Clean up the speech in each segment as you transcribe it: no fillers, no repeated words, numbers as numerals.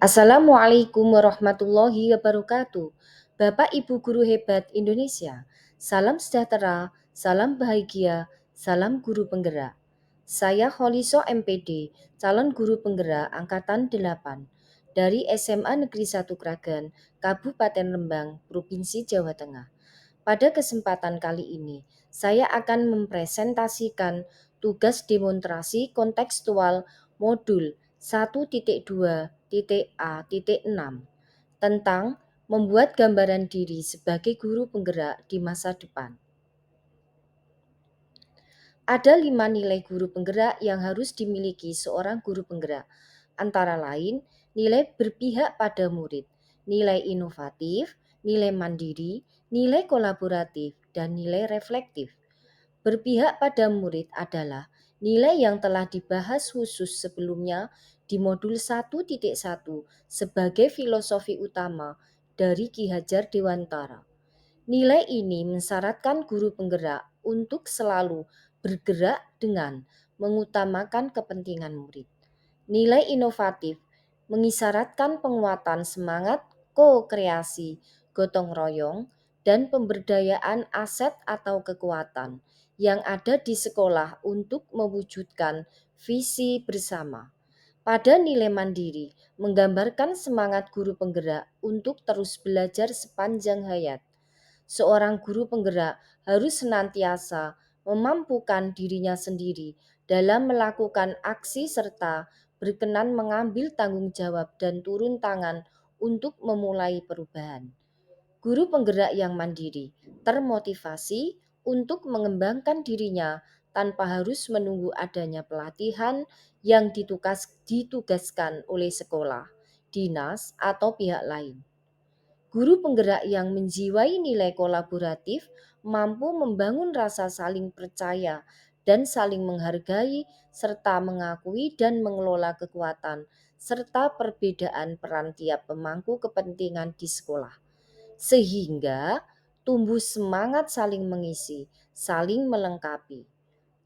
Assalamualaikum warahmatullahi wabarakatuh. Bapak Ibu guru hebat Indonesia, salam sejahtera, salam bahagia, salam guru penggerak. Saya Holiso MPD, calon guru penggerak angkatan 8 dari SMA Negeri 1 Kragan, Kabupaten Rembang, Provinsi Jawa Tengah. Pada kesempatan kali ini, saya akan mempresentasikan tugas demonstrasi kontekstual modul 1.2.A.6 tentang membuat gambaran diri sebagai guru penggerak di masa depan. Ada 5 nilai guru penggerak yang harus dimiliki seorang guru penggerak, antara lain nilai berpihak pada murid, nilai inovatif, nilai mandiri, nilai kolaboratif, dan nilai reflektif. Berpihak pada murid adalah nilai yang telah dibahas khusus sebelumnya di modul 1.1 sebagai filosofi utama dari Ki Hajar Dewantara. Nilai ini mensyaratkan guru penggerak untuk selalu bergerak dengan mengutamakan kepentingan murid. Nilai inovatif mengisyaratkan penguatan semangat ko-kreasi, gotong royong, dan pemberdayaan aset atau kekuatan yang ada di sekolah untuk mewujudkan visi bersama. Pada nilai mandiri, menggambarkan semangat guru penggerak untuk terus belajar sepanjang hayat. Seorang guru penggerak harus senantiasa memampukan dirinya sendiri dalam melakukan aksi serta berkenan mengambil tanggung jawab dan turun tangan untuk memulai perubahan. Guru penggerak yang mandiri termotivasi untuk mengembangkan dirinya tanpa harus menunggu adanya pelatihan yang ditugaskan oleh sekolah, dinas, atau pihak lain. Guru penggerak yang menjiwai nilai kolaboratif mampu membangun rasa saling percaya dan saling menghargai serta mengakui dan mengelola kekuatan serta perbedaan peran tiap pemangku kepentingan di sekolah. Sehingga tumbuh semangat saling mengisi, saling melengkapi.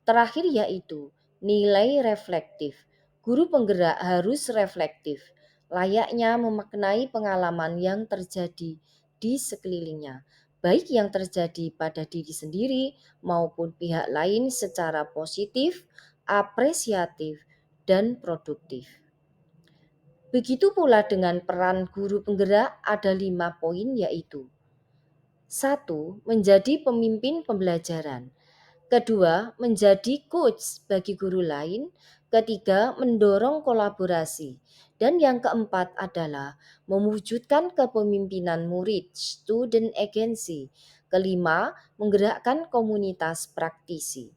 Terakhir yaitu nilai reflektif. Guru penggerak harus reflektif, layaknya memaknai pengalaman yang terjadi di sekelilingnya, baik yang terjadi pada diri sendiri maupun pihak lain secara positif, apresiatif, dan produktif. Begitu pula dengan peran guru penggerak ada 5 poin yaitu 1. Menjadi pemimpin pembelajaran. Kedua, menjadi coach bagi guru lain. Ketiga, mendorong kolaborasi. Dan yang keempat adalah mewujudkan kepemimpinan murid, student agency. Kelima, menggerakkan komunitas praktisi.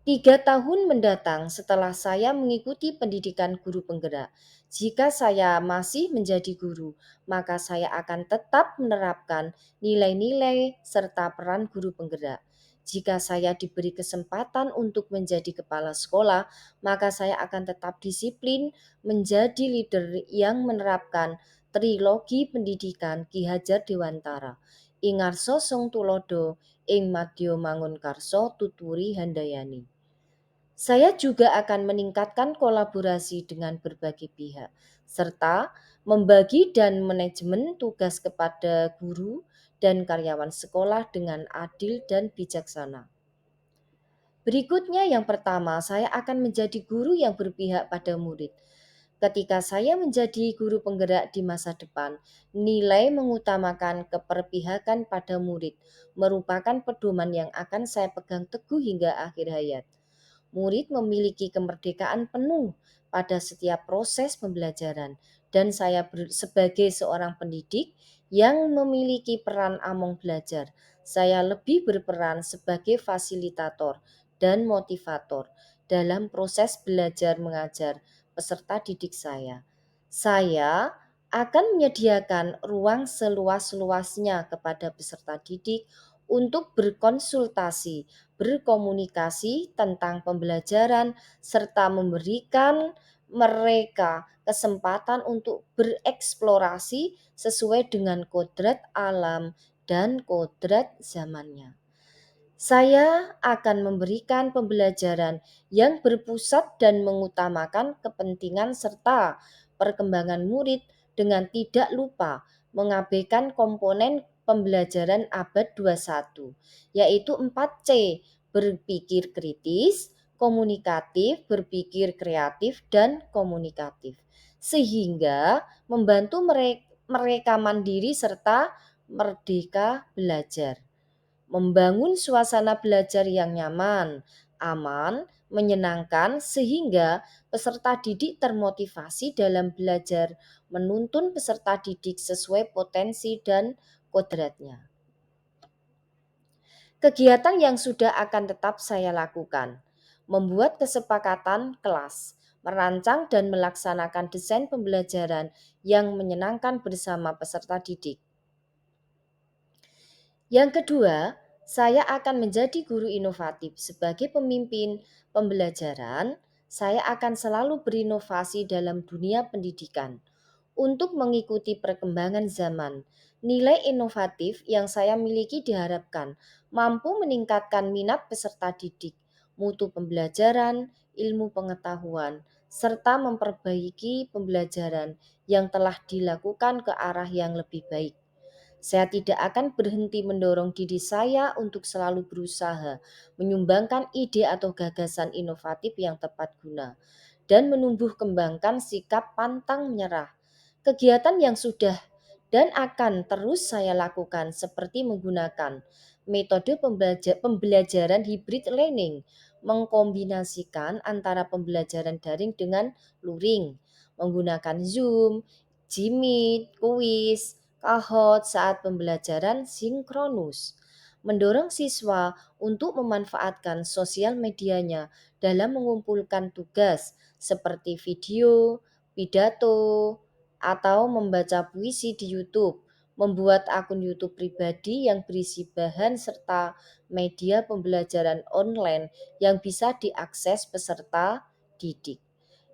3 tahun mendatang setelah saya mengikuti pendidikan guru penggerak, jika saya masih menjadi guru, maka saya akan tetap menerapkan nilai-nilai serta peran guru penggerak. Jika saya diberi kesempatan untuk menjadi kepala sekolah, maka saya akan tetap disiplin menjadi leader yang menerapkan trilogi pendidikan Ki Hajar Dewantara. Ingarso Song Tulodo, ing Madya Mangunkarso tuturi handayani. Saya juga akan meningkatkan kolaborasi dengan berbagai pihak, serta membagi dan manajemen tugas kepada guru dan karyawan sekolah dengan adil dan bijaksana. Berikutnya yang pertama, saya akan menjadi guru yang berpihak pada murid. Ketika saya menjadi guru penggerak di masa depan, nilai mengutamakan keperpihakan pada murid merupakan pedoman yang akan saya pegang teguh hingga akhir hayat. Murid memiliki kemerdekaan penuh pada setiap proses pembelajaran dan saya sebagai seorang pendidik yang memiliki peran among belajar, saya lebih berperan sebagai fasilitator dan motivator dalam proses belajar mengajar peserta didik saya. Saya akan menyediakan ruang seluas-luasnya kepada peserta didik untuk berkonsultasi, berkomunikasi tentang pembelajaran, serta memberikan mereka kesempatan untuk bereksplorasi sesuai dengan kodrat alam dan kodrat zamannya. Saya akan memberikan pembelajaran yang berpusat dan mengutamakan kepentingan serta perkembangan murid dengan tidak lupa mengabaikan komponen pembelajaran abad 21, yaitu 4C, berpikir kritis, komunikatif, berpikir kreatif, dan komunikatif. Sehingga membantu mereka mandiri serta merdeka belajar. Membangun suasana belajar yang nyaman, aman, menyenangkan sehingga peserta didik termotivasi dalam belajar menuntun peserta didik sesuai potensi dan kodratnya. Kegiatan yang sudah akan tetap saya lakukan, membuat kesepakatan kelas, merancang dan melaksanakan desain pembelajaran yang menyenangkan bersama peserta didik. Yang kedua, saya akan menjadi guru inovatif. Sebagai pemimpin pembelajaran, saya akan selalu berinovasi dalam dunia pendidikan untuk mengikuti perkembangan zaman. Nilai inovatif yang saya miliki diharapkan mampu meningkatkan minat peserta didik, mutu pembelajaran, ilmu pengetahuan, serta memperbaiki pembelajaran yang telah dilakukan ke arah yang lebih baik. Saya tidak akan berhenti mendorong diri saya untuk selalu berusaha menyumbangkan ide atau gagasan inovatif yang tepat guna dan menumbuh kembangkan sikap pantang menyerah. Kegiatan yang sudah dan akan terus saya lakukan seperti menggunakan metode pembelajaran hybrid learning, mengkombinasikan antara pembelajaran daring dengan luring, menggunakan Zoom, Jimmy, kuis, Kahoot saat pembelajaran sinkronus, mendorong siswa untuk memanfaatkan sosial medianya dalam mengumpulkan tugas seperti video, pidato, atau membaca puisi di YouTube, membuat akun YouTube pribadi yang berisi bahan serta media pembelajaran online yang bisa diakses peserta didik.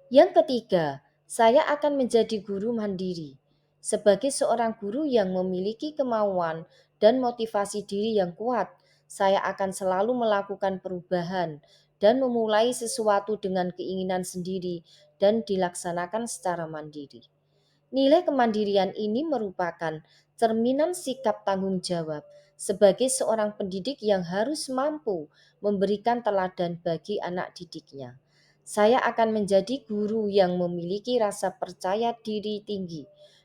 Yang ketiga, saya akan menjadi guru mandiri. Sebagai seorang guru yang memiliki kemauan dan motivasi diri yang kuat, saya akan selalu melakukan perubahan dan memulai sesuatu dengan keinginan sendiri dan dilaksanakan secara mandiri. Nilai kemandirian ini merupakan cerminan sikap tanggung jawab sebagai seorang pendidik yang harus mampu memberikan teladan bagi anak didiknya. Saya akan menjadi guru yang memiliki rasa percaya diri tinggi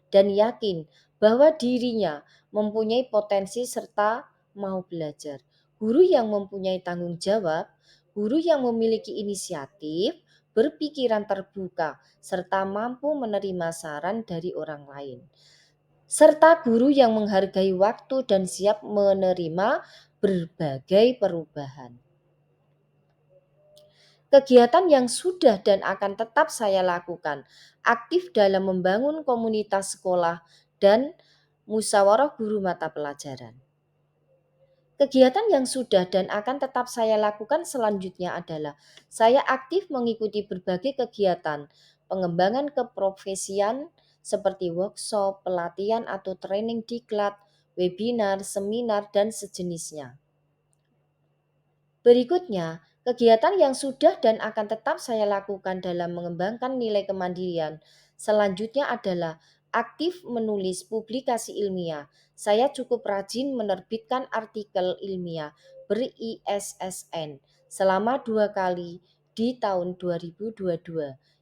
dan yakin bahwa dirinya mempunyai potensi serta mau belajar. Guru yang mempunyai tanggung jawab, guru yang memiliki inisiatif, berpikiran terbuka, serta mampu menerima saran dari orang lain. Serta guru yang menghargai waktu dan siap menerima berbagai perubahan. Kegiatan yang sudah dan akan tetap saya lakukan, aktif dalam membangun komunitas sekolah dan musyawarah guru mata pelajaran. Kegiatan yang sudah dan akan tetap saya lakukan selanjutnya adalah saya aktif mengikuti berbagai kegiatan pengembangan keprofesian seperti workshop, pelatihan atau training diklat, webinar, seminar, dan sejenisnya. Berikutnya, kegiatan yang sudah dan akan tetap saya lakukan dalam mengembangkan nilai kemandirian selanjutnya adalah aktif menulis publikasi ilmiah. Saya cukup rajin menerbitkan artikel ilmiah ber-ISSN selama 2 kali di tahun 2022,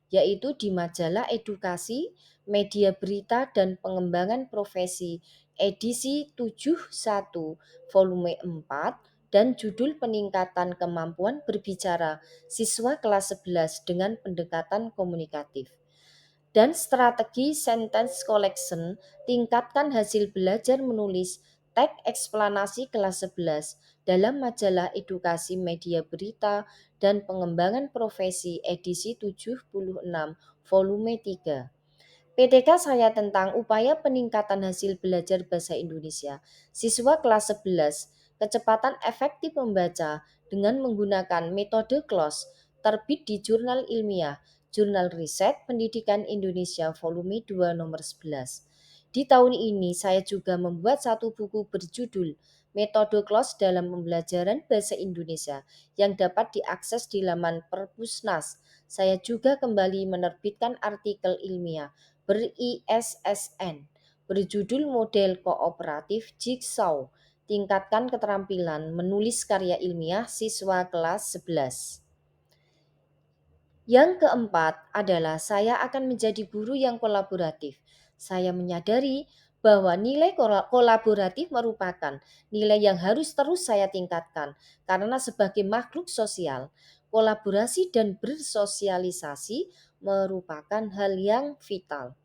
yaitu di majalah edukasi, media berita, dan pengembangan profesi edisi 71 volume 4 dan judul peningkatan kemampuan berbicara siswa kelas 11 dengan pendekatan komunikatif. Dan strategi sentence collection, tingkatkan hasil belajar menulis teks eksplanasi kelas 11 dalam majalah edukasi media berita dan pengembangan profesi edisi 76 volume 3. PTK saya tentang upaya peningkatan hasil belajar bahasa Indonesia siswa kelas 11, kecepatan efektif membaca dengan menggunakan metode CLOS, terbit di Jurnal Ilmiah, Jurnal Riset Pendidikan Indonesia volume 2 nomor 11. Di tahun ini saya juga membuat satu buku berjudul metode KLOS dalam pembelajaran bahasa Indonesia yang dapat diakses di laman Perpusnas. Saya juga kembali menerbitkan artikel ilmiah ber-ISSN berjudul Model Kooperatif Jigsaw, tingkatkan keterampilan menulis karya ilmiah siswa kelas 11. Yang keempat adalah saya akan menjadi guru yang kolaboratif. Saya menyadari bahwa nilai kolaboratif merupakan nilai yang harus terus saya tingkatkan karena sebagai makhluk sosial, kolaborasi dan bersosialisasi merupakan hal yang vital.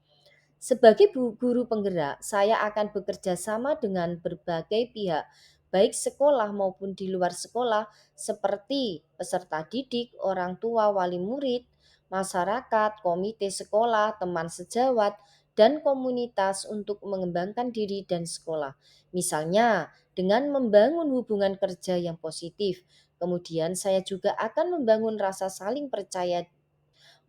Sebagai guru penggerak, saya akan bekerja sama dengan berbagai pihak, baik sekolah maupun di luar sekolah, seperti peserta didik, orang tua, wali murid, masyarakat, komite sekolah, teman sejawat, dan komunitas untuk mengembangkan diri dan sekolah. Misalnya, dengan membangun hubungan kerja yang positif. Kemudian saya juga akan membangun rasa saling percaya,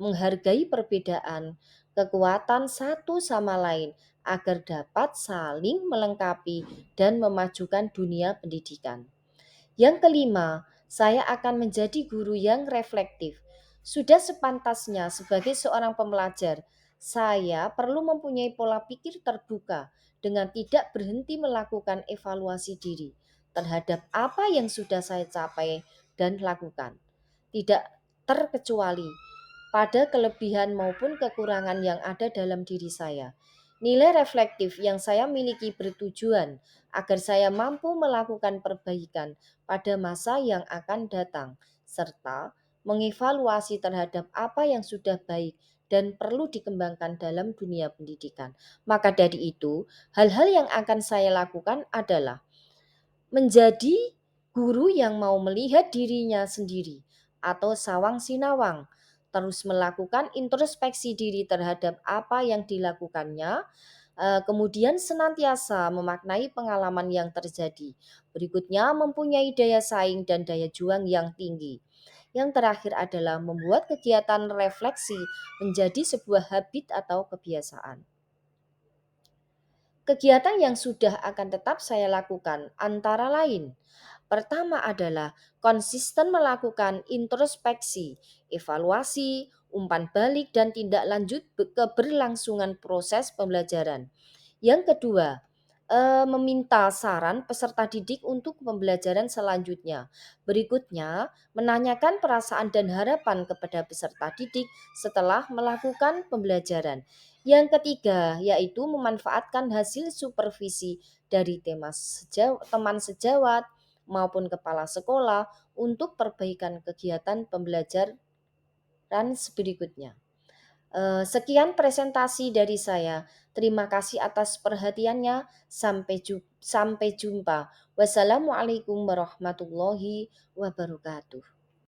menghargai perbedaan, kekuatan satu sama lain agar dapat saling melengkapi dan memajukan dunia pendidikan. Yang kelima, saya akan menjadi guru yang reflektif. Sudah sepantasnya sebagai seorang pembelajar, saya perlu mempunyai pola pikir terbuka dengan tidak berhenti melakukan evaluasi diri terhadap apa yang sudah saya capai dan lakukan. Tidak terkecuali pada kelebihan maupun kekurangan yang ada dalam diri saya. Nilai reflektif yang saya miliki bertujuan agar saya mampu melakukan perbaikan pada masa yang akan datang, serta mengevaluasi terhadap apa yang sudah baik dan perlu dikembangkan dalam dunia pendidikan. Maka dari itu, hal-hal yang akan saya lakukan adalah menjadi guru yang mau melihat dirinya sendiri atau sawang sinawang, terus melakukan introspeksi diri terhadap apa yang dilakukannya, kemudian senantiasa memaknai pengalaman yang terjadi. Berikutnya, mempunyai daya saing dan daya juang yang tinggi. Yang terakhir adalah membuat kegiatan refleksi menjadi sebuah habit atau kebiasaan. Kegiatan yang sudah akan tetap saya lakukan antara lain: pertama adalah konsisten melakukan introspeksi, evaluasi, umpan balik, dan tindak lanjut keberlangsungan proses pembelajaran. Yang kedua, meminta saran peserta didik untuk pembelajaran selanjutnya. Berikutnya, menanyakan perasaan dan harapan kepada peserta didik setelah melakukan pembelajaran. Yang ketiga, yaitu memanfaatkan hasil supervisi dari teman sejawat maupun kepala sekolah untuk perbaikan kegiatan pembelajaran berikutnya. Sekian presentasi dari saya. Terima kasih atas perhatiannya. Sampai jumpa. Wassalamualaikum warahmatullahi wabarakatuh.